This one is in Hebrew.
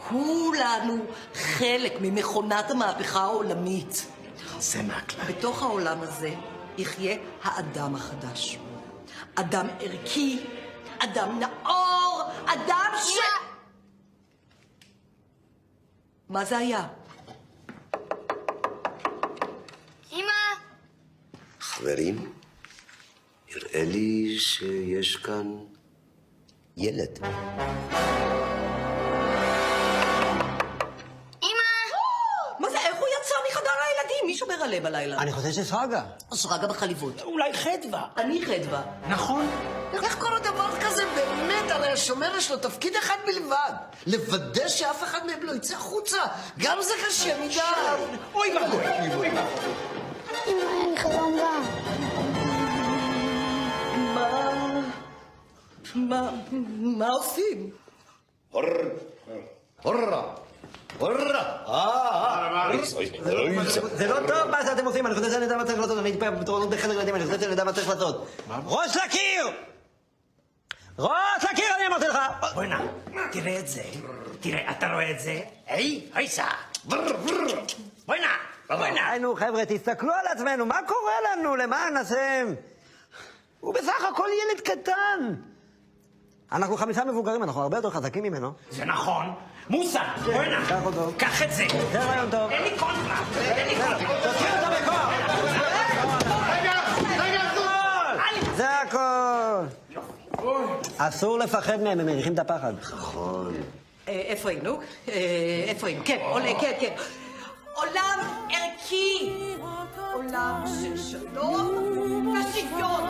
כולנו חלק ממכונת המהפכה העולמית. זה מהכלל. בתוך העולם הזה יחיה האדם החדש. אדם ערכי, אדם נאור, אדם מה זה היה? אמא! חברים, נראה לי שיש כאן ילד. מה זה, איך הוא יצא מחדר הילדים? מי שומר עליהם בלילה? אני חושב ששרגא. שרגא בחליבות. אולי חדווה. אני חדווה. נכון. איך קורה דבר כזה באמת? הרי השומר יש לו תפקיד אחד בלבד. לוודא שאף אחד מהם לא יצא החוצה. גם זה קשה מדי. אוי ואבוי. אמא, אין לי חלום רע. מה עושים? זה לא טוב מה שאתם עושים, אני חושב שאני יודע מה צריך לעשות, אני הייתי בפתרונות בחדר ילדים, אני חושב שאני יודע מה צריך לעשות. ראש לקיר! ראש לקיר, אני אמרתי לך! בואי נע, תראה את זה. תראה, אתה רואה את זה? היי סע. בואי נע. היינו חבר'ה, תסתכלו על עצמנו, מה קורה לנו, למען השם? הוא בסך הכל ילד קטן. אנחנו 5 מבוגרים, אנחנו הרבה יותר חזקים ממנו. זה נכון. מוסה, בואי נע. קח אותו. קח את זה. זה רעיון טוב. אין לי קונטרה. אין לי קונטרה. תוציא אותו בכוח! זה הכל! אסור לפחד מהם, הם מריחים את הפחד. נכון. איפה היינו? איפה היינו? כן, כן. עולם ערכי! עולם של שלום ושוויון!